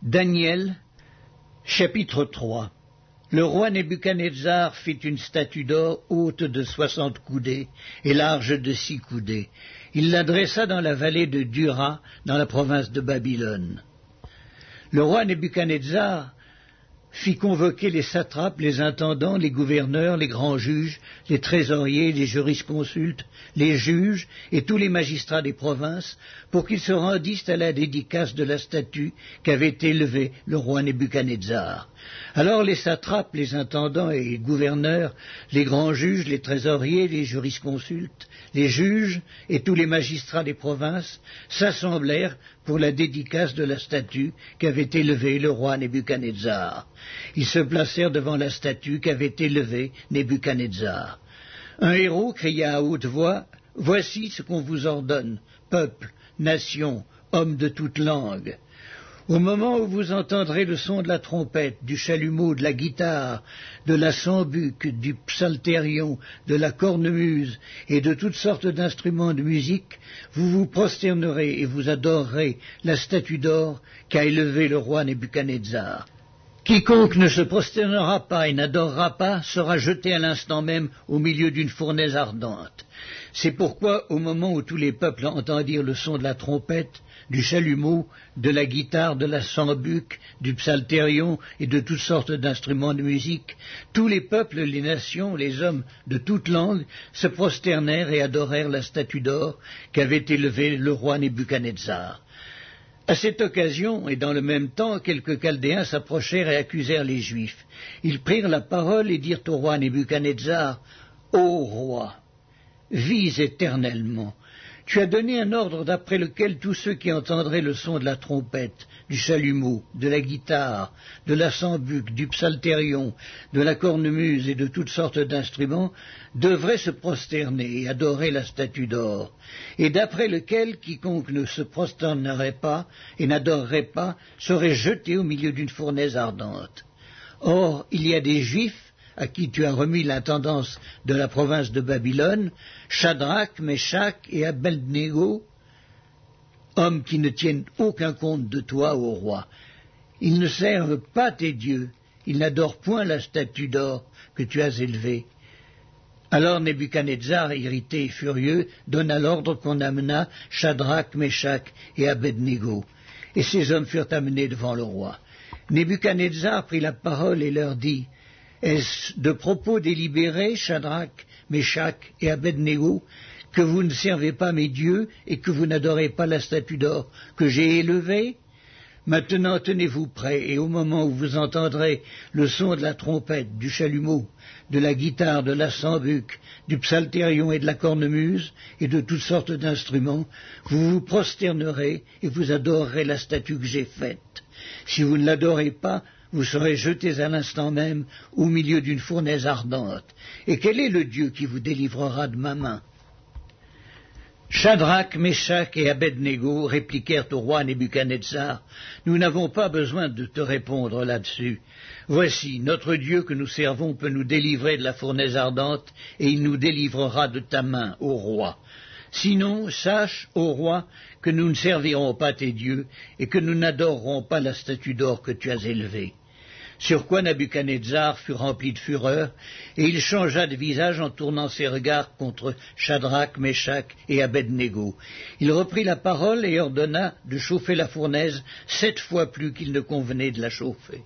Daniel, chapitre 3. Le roi Nebuchadnezzar fit une statue d'or haute de 60 coudées et large de 6 coudées. Il la dressa dans la vallée de Dura, dans la province de Babylone. Le roi Nebuchadnezzar fit convoquer les satrapes, les intendants, les gouverneurs, les grands juges, les trésoriers, les jurisconsultes, les juges et tous les magistrats des provinces pour qu'ils se rendissent à la dédicace de la statue qu'avait élevée le roi Nebuchadnezzar. Alors les satrapes, les intendants et les gouverneurs, les grands juges, les trésoriers, les jurisconsultes, les juges et tous les magistrats des provinces s'assemblèrent pour la dédicace de la statue qu'avait élevée le roi Nebuchadnezzar. Ils se placèrent devant la statue qu'avait élevée Nebuchadnezzar. Un héros cria à haute voix, « Voici ce qu'on vous ordonne, peuple, nation, hommes de toute langue. Au moment où vous entendrez le son de la trompette, du chalumeau, de la guitare, de la sambuc, du psalterion, de la cornemuse et de toutes sortes d'instruments de musique, vous vous prosternerez et vous adorerez la statue d'or qu'a élevée le roi Nebuchadnezzar. Quiconque ne se prosternera pas et n'adorera pas sera jeté à l'instant même au milieu d'une fournaise ardente. C'est pourquoi, au moment où tous les peuples entendirent le son de la trompette, du chalumeau, de la guitare, de la sambuc, du psalterion et de toutes sortes d'instruments de musique, tous les peuples, les nations, les hommes de toute langue se prosternèrent et adorèrent la statue d'or qu'avait élevée le roi Nebuchadnezzar. À cette occasion, et dans le même temps, quelques Chaldéens s'approchèrent et accusèrent les Juifs. Ils prirent la parole et dirent au roi Nebuchadnezzar, « Ô roi, vis éternellement. Tu as donné un ordre d'après lequel tous ceux qui entendraient le son de la trompette, du chalumeau, de la guitare, de la sambuc, du psalterion, de la cornemuse et de toutes sortes d'instruments devraient se prosterner et adorer la statue d'or, et d'après lequel quiconque ne se prosternerait pas et n'adorerait pas serait jeté au milieu d'une fournaise ardente. Or, il y a des Juifs à qui tu as remis l'intendance de la province de Babylone, Shadrach, Meshach et Abednego, hommes qui ne tiennent aucun compte de toi, ô roi. Ils ne servent pas tes dieux, ils n'adorent point la statue d'or que tu as élevée. Alors Nebuchadnezzar, irrité et furieux, donna l'ordre qu'on amenât Shadrach, Meshach et Abednego. Et ces hommes furent amenés devant le roi. Nebuchadnezzar prit la parole et leur dit, « Est-ce de propos délibérés, Shadrach, Meshach et Abednego, que vous ne servez pas mes dieux et que vous n'adorez pas la statue d'or que j'ai élevée? Maintenant tenez-vous prêts, et au moment où vous entendrez le son de la trompette, du chalumeau, de la guitare, de la sambuc, du psalterion et de la cornemuse, et de toutes sortes d'instruments, vous vous prosternerez et vous adorerez la statue que j'ai faite. Si vous ne l'adorez pas, vous serez jetés à l'instant même au milieu d'une fournaise ardente. Et quel est le Dieu qui vous délivrera de ma main? » Shadrach, Meshach et Abednego répliquèrent au roi Nebuchadnezzar, « Nous n'avons pas besoin de te répondre là-dessus. Voici, notre Dieu que nous servons peut nous délivrer de la fournaise ardente, et il nous délivrera de ta main, ô roi. Sinon, sache, ô roi, que nous ne servirons pas tes dieux, et que nous n'adorerons pas la statue d'or que tu as élevée. » Sur quoi Nebuchadnezzar fut rempli de fureur, et il changea de visage en tournant ses regards contre Shadrach, Meshach et Abednego. Il reprit la parole et ordonna de chauffer la fournaise 7 fois plus qu'il ne convenait de la chauffer.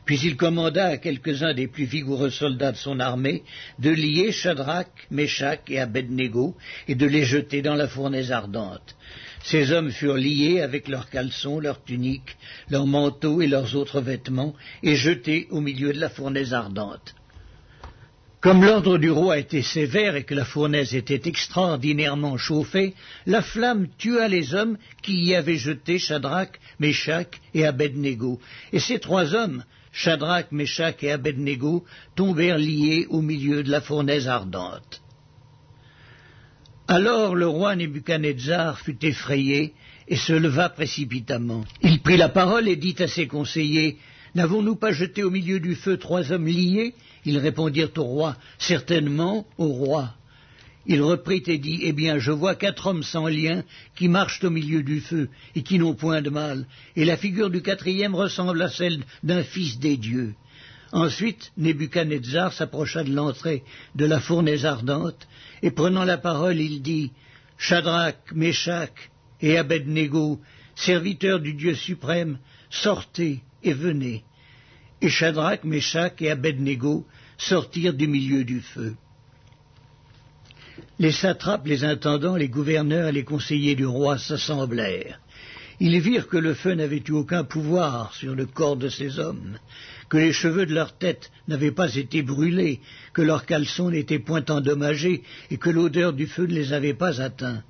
Puis il commanda à quelques-uns des plus vigoureux soldats de son armée de lier Shadrach, Meshach et Abednego et de les jeter dans la fournaise ardente. Ces hommes furent liés avec leurs caleçons, leurs tuniques, leurs manteaux et leurs autres vêtements et jetés au milieu de la fournaise ardente. Comme l'ordre du roi était sévère et que la fournaise était extraordinairement chauffée, la flamme tua les hommes qui y avaient jeté Shadrach, Meshach et Abednego. Et ces 3 hommes, Shadrach, Meshach et Abednego, tombèrent liés au milieu de la fournaise ardente. Alors le roi Nebuchadnezzar fut effrayé et se leva précipitamment. Il prit la parole et dit à ses conseillers, « N'avons-nous pas jeté au milieu du feu 3 hommes liés ?» Ils répondirent au roi, « Certainement, au roi. » Il reprit et dit, eh bien, je vois 4 hommes sans lien qui marchent au milieu du feu et qui n'ont point de mal, et la figure du 4e ressemble à celle d'un fils des dieux. Ensuite, Nebuchadnezzar s'approcha de l'entrée de la fournaise ardente, et prenant la parole, il dit, Shadrach, Meshach et Abednego, serviteurs du Dieu suprême, sortez et venez. Et Shadrach, Meshach et Abednego sortirent du milieu du feu. Les satrapes, les intendants, les gouverneurs et les conseillers du roi s'assemblèrent. Ils virent que le feu n'avait eu aucun pouvoir sur le corps de ces hommes, que les cheveux de leur tête n'avaient pas été brûlés, que leurs caleçons n'étaient point endommagés et que l'odeur du feu ne les avait pas atteints.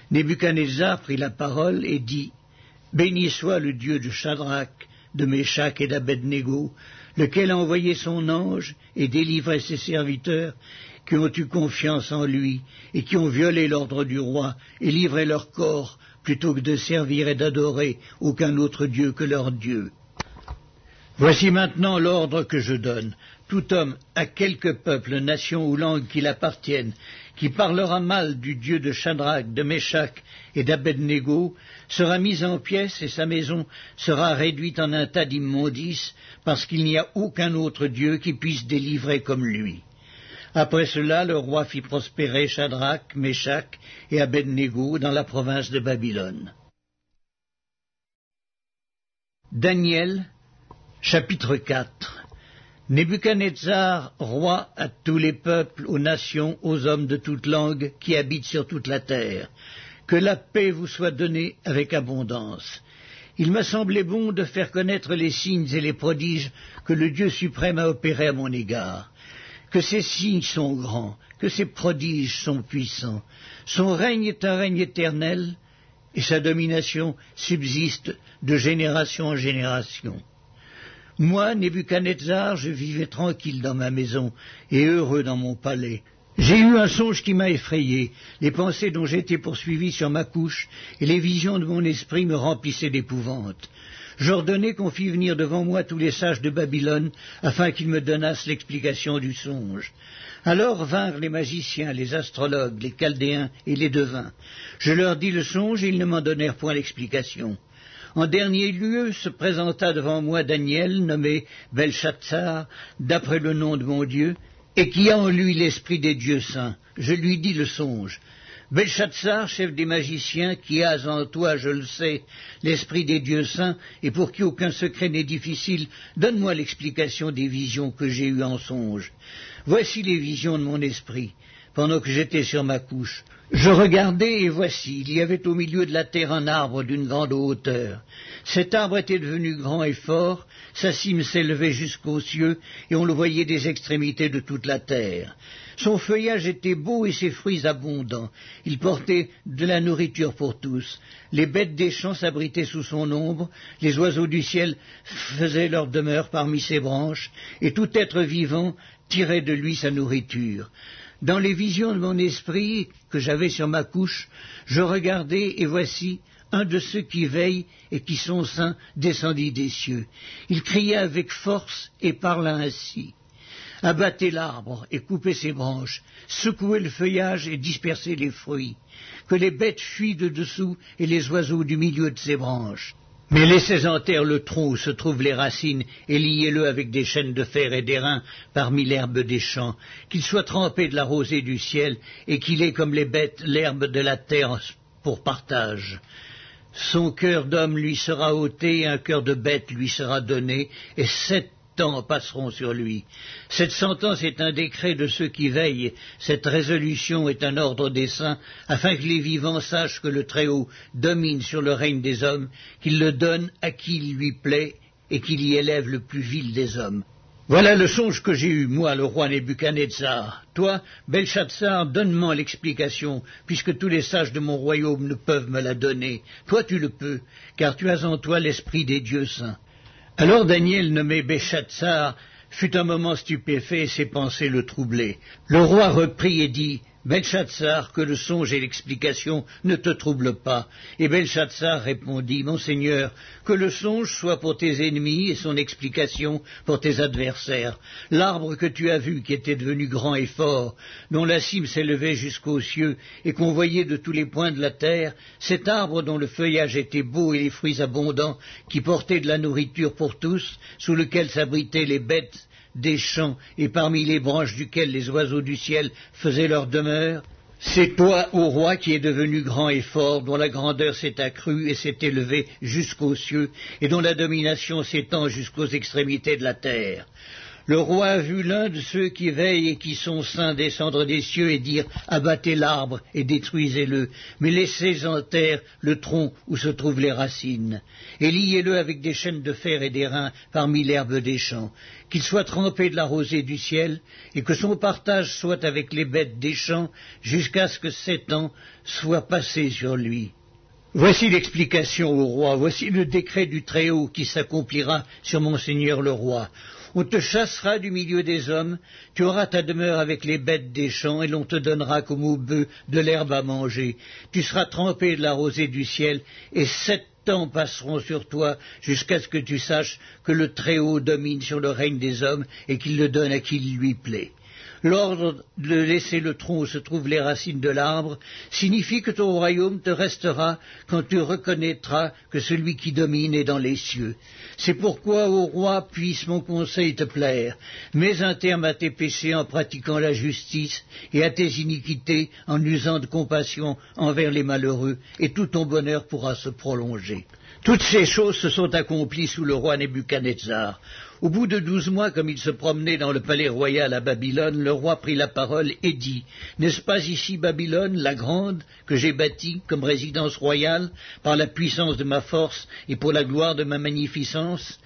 Nebuchadnezzar prit la parole et dit, « Béni soit le Dieu de Shadrach, de Meshach et d'Abednego, lequel a envoyé son ange et délivré ses serviteurs, qui ont eu confiance en lui, et qui ont violé l'ordre du roi, et livré leur corps, plutôt que de servir et d'adorer aucun autre Dieu que leur Dieu. Voici maintenant l'ordre que je donne. Tout homme, à quelque peuple, nation ou langue qu'il appartienne, qui parlera mal du Dieu de Shadrach, de Meshach et d'Abednego, sera mis en pièces et sa maison sera réduite en un tas d'immondices, parce qu'il n'y a aucun autre Dieu qui puisse délivrer comme lui. Après cela, le roi fit prospérer Shadrach, Meshach et Abednego dans la province de Babylone. Daniel, chapitre 4. Nebuchadnezzar, roi à tous les peuples, aux nations, aux hommes de toute langue qui habitent sur toute la terre. Que la paix vous soit donnée avec abondance. Il m'a semblé bon de faire connaître les signes et les prodiges que le Dieu suprême a opérés à mon égard. Que ces signes sont grands, que ces prodiges sont puissants. Son règne est un règne éternel, et sa domination subsiste de génération en génération. Moi, Nebuchadnezzar, je vivais tranquille dans ma maison, et heureux dans mon palais. J'ai eu un songe qui m'a effrayé, les pensées dont j'étais poursuivi sur ma couche, et les visions de mon esprit me remplissaient d'épouvante. J'ordonnai qu'on fît venir devant moi tous les sages de Babylone, afin qu'ils me donnassent l'explication du songe. Alors vinrent les magiciens, les astrologues, les chaldéens et les devins. Je leur dis le songe et ils ne m'en donnèrent point l'explication. En dernier lieu se présenta devant moi Daniel, nommé Belchatsar, d'après le nom de mon Dieu, et qui a en lui l'esprit des dieux saints. Je lui dis le songe. Belchatsar, chef des magiciens, qui as en toi, je le sais, l'esprit des dieux saints, et pour qui aucun secret n'est difficile, donne-moi l'explication des visions que j'ai eues en songe. Voici les visions de mon esprit. Pendant que j'étais sur ma couche, je regardais, et voici, il y avait au milieu de la terre un arbre d'une grande hauteur. Cet arbre était devenu grand et fort, sa cime s'élevait jusqu'aux cieux, et on le voyait des extrémités de toute la terre. Son feuillage était beau et ses fruits abondants. Il portait de la nourriture pour tous. Les bêtes des champs s'abritaient sous son ombre, les oiseaux du ciel faisaient leur demeure parmi ses branches, et tout être vivant tirait de lui sa nourriture. Dans les visions de mon esprit que j'avais sur ma couche, je regardais, et voici, un de ceux qui veillent et qui sont saints descendit des cieux. Il cria avec force et parla ainsi. Abattez l'arbre et coupez ses branches, secouez le feuillage et dispersez les fruits, que les bêtes fuient de dessous et les oiseaux du milieu de ses branches. Mais laissez en terre le tronc où se trouvent les racines et liez-le avec des chaînes de fer et d'airain parmi l'herbe des champs, qu'il soit trempé de la rosée du ciel et qu'il ait comme les bêtes l'herbe de la terre pour partage. Son cœur d'homme lui sera ôté et un cœur de bête lui sera donné, et 7 ans passeront sur lui. Cette sentence est un décret de ceux qui veillent, cette résolution est un ordre des saints, afin que les vivants sachent que le Très-Haut domine sur le règne des hommes, qu'il le donne à qui il lui plaît, et qu'il y élève le plus vil des hommes. Voilà le songe que j'ai eu, moi, le roi Nebuchadnezzar. Toi, Belchatsar, donne-moi l'explication, puisque tous les sages de mon royaume ne peuvent me la donner. Toi, tu le peux, car tu as en toi l'esprit des dieux saints. Alors Daniel, nommé Belchatsar, fut un moment stupéfait et ses pensées le troublaient. Le roi reprit et dit, Belshazzar, que le songe et l'explication ne te troublent pas. Et Belshazzar répondit, Mon Seigneur, que le songe soit pour tes ennemis et son explication pour tes adversaires. L'arbre que tu as vu, qui était devenu grand et fort, dont la cime s'élevait jusqu'aux cieux et qu'on voyait de tous les points de la terre, cet arbre dont le feuillage était beau et les fruits abondants, qui portait de la nourriture pour tous, sous lequel s'abritaient les bêtes des champs et parmi les branches duquel les oiseaux du ciel faisaient leur demeure, c'est toi, ô roi, qui es devenu grand et fort, dont la grandeur s'est accrue et s'est élevée jusqu'aux cieux, et dont la domination s'étend jusqu'aux extrémités de la terre. Le roi a vu l'un de ceux qui veillent et qui sont saints descendre des cieux et dire « Abattez l'arbre et détruisez-le, mais laissez en terre le tronc où se trouvent les racines, et liez-le avec des chaînes de fer et d'airain parmi l'herbe des champs, qu'il soit trempé de la rosée du ciel, et que son partage soit avec les bêtes des champs, jusqu'à ce que 7 ans soient passés sur lui. » Voici l'explication au roi, voici le décret du Très-Haut qui s'accomplira sur mon Seigneur le roi. On te chassera du milieu des hommes, tu auras ta demeure avec les bêtes des champs, et l'on te donnera comme aux bœufs de l'herbe à manger. Tu seras trempé de la rosée du ciel, et 7 ans passeront sur toi, jusqu'à ce que tu saches que le Très-Haut domine sur le règne des hommes, et qu'il le donne à qui il lui plaît. L'ordre de laisser le tronc où se trouvent les racines de l'arbre signifie que ton royaume te restera quand tu reconnaîtras que celui qui domine est dans les cieux. C'est pourquoi, ô roi, puisse mon conseil te plaire. Mets un terme à tes péchés en pratiquant la justice et à tes iniquités en usant de compassion envers les malheureux, et tout ton bonheur pourra se prolonger. Toutes ces choses se sont accomplies sous le roi Nebuchadnezzar. Au bout de 12 mois, comme il se promenait dans le palais royal à Babylone, le roi prit la parole et dit « N'est-ce pas ici Babylone, la grande, que j'ai bâtie comme résidence royale, par la puissance de ma force et pour la gloire de ma magnificence ?»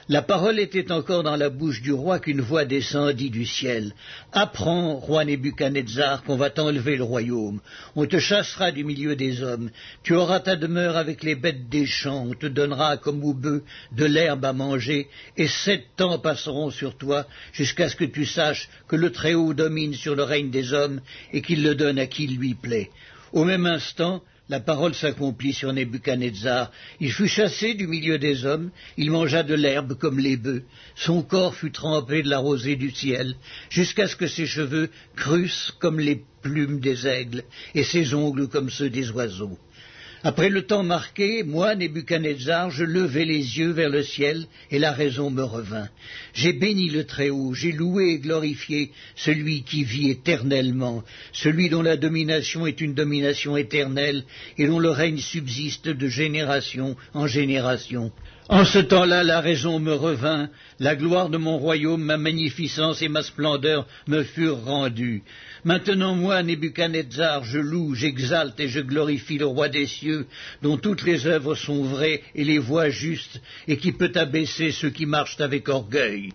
La parole était encore dans la bouche du roi qu'une voix descendit du ciel. « Apprends, roi Nebuchadnezzar, qu'on va t'enlever le royaume. On te chassera du milieu des hommes. Tu auras ta demeure avec les bêtes des champs. On te donnera comme aux bœufs de l'herbe à manger. Et 7 ans passeront sur toi, jusqu'à ce que tu saches que le Très-Haut domine sur le règne des hommes et qu'il le donne à qui lui plaît. » Au même instant, la parole s'accomplit sur Nebuchadnezzar. Il fut chassé du milieu des hommes, il mangea de l'herbe comme les bœufs, son corps fut trempé de la rosée du ciel, jusqu'à ce que ses cheveux crussent comme les plumes des aigles, et ses ongles comme ceux des oiseaux. Après le temps marqué, moi, Nebuchadnezzar, je levai les yeux vers le ciel, et la raison me revint. J'ai béni le Très-Haut, j'ai loué et glorifié celui qui vit éternellement, celui dont la domination est une domination éternelle, et dont le règne subsiste de génération en génération. En ce temps-là, la raison me revint, la gloire de mon royaume, ma magnificence et ma splendeur me furent rendues. Maintenant, moi, Nebuchadnezzar, je loue, j'exalte et je glorifie le roi des cieux, dont toutes les œuvres sont vraies et les voies justes, et qui peut abaisser ceux qui marchent avec orgueil.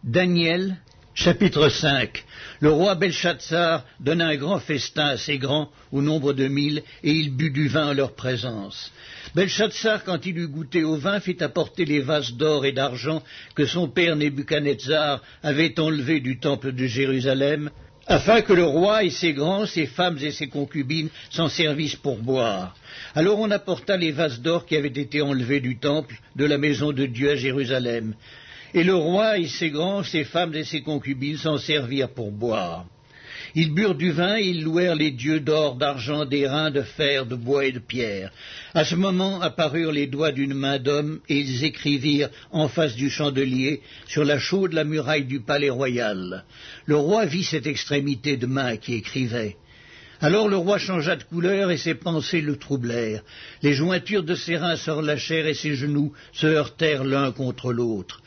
Daniel, chapitre 5. Le roi Belshazzar donna un grand festin à ses grands, au nombre de 1000, et il but du vin en leur présence. Belshazzar, quand il eut goûté au vin, fit apporter les vases d'or et d'argent que son père Nebuchadnezzar avait enlevés du temple de Jérusalem, afin que le roi et ses grands, ses femmes et ses concubines s'en servissent pour boire. Alors on apporta les vases d'or qui avaient été enlevés du temple de la maison de Dieu à Jérusalem. Et le roi et ses grands, ses femmes et ses concubines s'en servirent pour boire. Ils burent du vin et ils louèrent les dieux d'or, d'argent, d'airain, de fer, de bois et de pierre. À ce moment apparurent les doigts d'une main d'homme, et ils écrivirent en face du chandelier, sur la chaude la muraille du palais royal. Le roi vit cette extrémité de main qui écrivait. Alors le roi changea de couleur et ses pensées le troublèrent. Les jointures de ses reins se relâchèrent et ses genoux se heurtèrent l'un contre l'autre.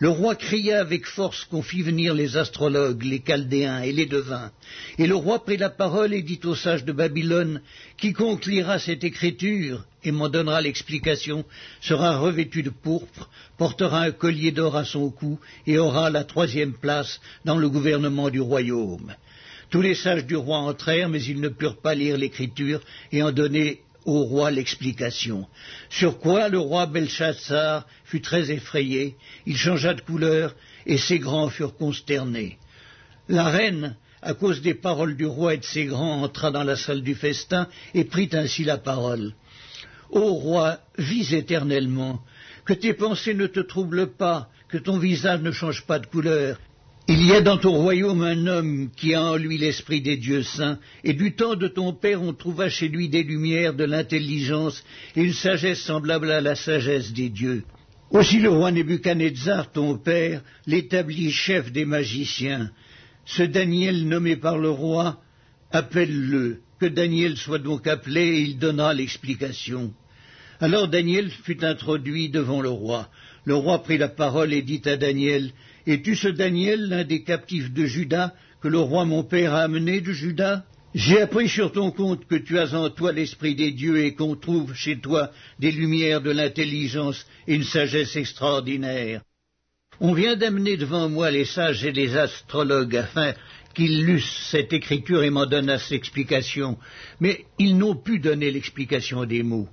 Le roi cria avec force qu'on fit venir les astrologues, les chaldéens et les devins. Et le roi prit la parole et dit aux sages de Babylone, « Quiconque lira cette écriture et m'en donnera l'explication sera revêtu de pourpre, portera un collier d'or à son cou et aura la 3e place dans le gouvernement du royaume. » Tous les sages du roi entrèrent, mais ils ne purent pas lire l'écriture et en donner au roi l'explication. Sur quoi le roi Belshazzar fut très effrayé, il changea de couleur et ses grands furent consternés. La reine, à cause des paroles du roi et de ses grands, entra dans la salle du festin et prit ainsi la parole. Ô roi, vis éternellement, que tes pensées ne te troublent pas, que ton visage ne change pas de couleur. Il y a dans ton royaume un homme qui a en lui l'esprit des dieux saints, et du temps de ton père on trouva chez lui des lumières, de l'intelligence et une sagesse semblable à la sagesse des dieux. Aussi le roi Nebuchadnezzar, ton père, l'établit chef des magiciens. Ce Daniel nommé par le roi, appelle-le. Que Daniel soit donc appelé et il donnera l'explication. Alors Daniel fut introduit devant le roi. Le roi prit la parole et dit à Daniel, « Es-tu ce Daniel, l'un des captifs de Juda, que le roi mon père a amené de Juda? J'ai appris sur ton compte que tu as en toi l'esprit des dieux et qu'on trouve chez toi des lumières de l'intelligence et une sagesse extraordinaire. On vient d'amener devant moi les sages et les astrologues afin qu'ils lussent cette écriture et m'en donnassent l'explication, mais ils n'ont pu donner l'explication des mots.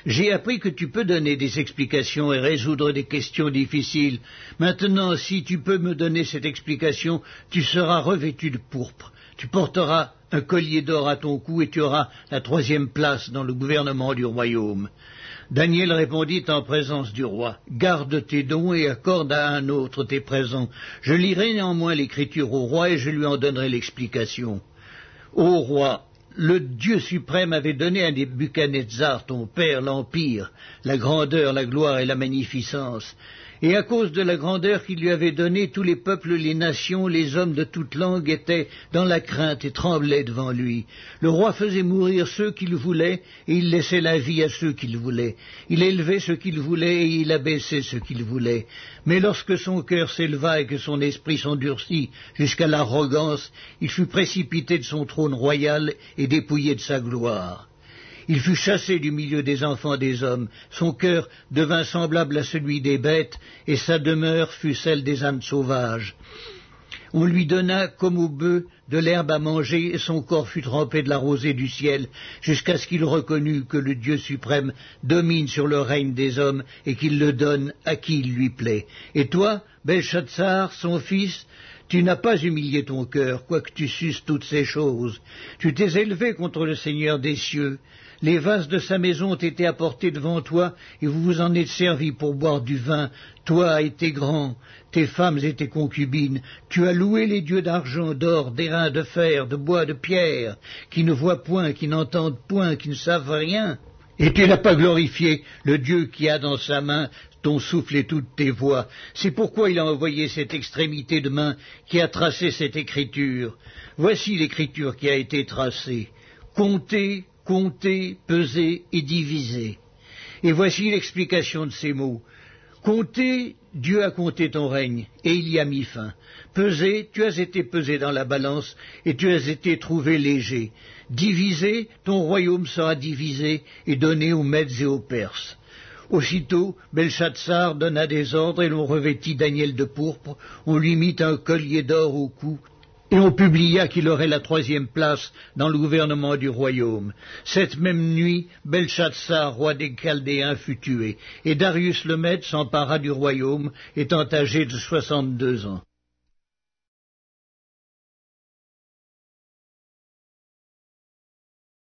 J'ai appris que tu peux donner des explications et résoudre des questions difficiles. Maintenant, si tu peux me donner cette explication, tu seras revêtu de pourpre. Tu porteras un collier d'or à ton cou et tu auras la 3e place dans le gouvernement du royaume. » Daniel répondit en présence du roi, « Garde tes dons et accorde à un autre tes présents. Je lirai néanmoins l'écriture au roi et je lui en donnerai l'explication. » Ô roi, le Dieu suprême avait donné à Nebuchadnezzar, ton père, l'empire, la grandeur, la gloire et la magnificence. Et à cause de la grandeur qu'il lui avait donnée, tous les peuples, les nations, les hommes de toute langue étaient dans la crainte et tremblaient devant lui. Le roi faisait mourir ceux qu'il voulait, et il laissait la vie à ceux qu'il voulait. Il élevait ceux qu'il voulait, et il abaissait ceux qu'il voulait. Mais lorsque son cœur s'éleva et que son esprit s'endurcit jusqu'à l'arrogance, il fut précipité de son trône royal et dépouillé de sa gloire. Il fut chassé du milieu des enfants des hommes, son cœur devint semblable à celui des bêtes, et sa demeure fut celle des ânes sauvages. On lui donna, comme au bœuf, de l'herbe à manger, et son corps fut trempé de la rosée du ciel, jusqu'à ce qu'il reconnût que le Dieu suprême domine sur le règne des hommes, et qu'il le donne à qui il lui plaît. Et toi, Belshazzar, son fils, tu n'as pas humilié ton cœur, quoique tu susses toutes ces choses. Tu t'es élevé contre le Seigneur des cieux. Les vases de sa maison ont été apportés devant toi, et vous vous en êtes servis pour boire du vin, toi et tes grands, tes femmes et tes concubines. Tu as loué les dieux d'argent, d'or, d'airain, de fer, de bois, de pierre, qui ne voient point, qui n'entendent point, qui ne savent rien. Et tu n'as pas glorifié le Dieu qui a dans sa main ton souffle et toutes tes voix. C'est pourquoi il a envoyé cette extrémité de main qui a tracé cette écriture. Voici l'écriture qui a été tracée. Comptez, comptez, pesez et divisez. Et voici l'explication de ces mots. Comptez, Dieu a compté ton règne, et il y a mis fin. Pesé, tu as été pesé dans la balance, et tu as été trouvé léger. Divisé, ton royaume sera divisé, et donné aux Mèdes et aux Perses. Aussitôt, Belshazzar donna des ordres, et l'on revêtit Daniel de pourpre, on lui mit un collier d'or au cou, et on publia qu'il aurait la 3e place dans le gouvernement du royaume. Cette même nuit, Belshazzar, roi des Chaldéens, fut tué, et Darius le Mède s'empara du royaume, étant âgé de 62 ans.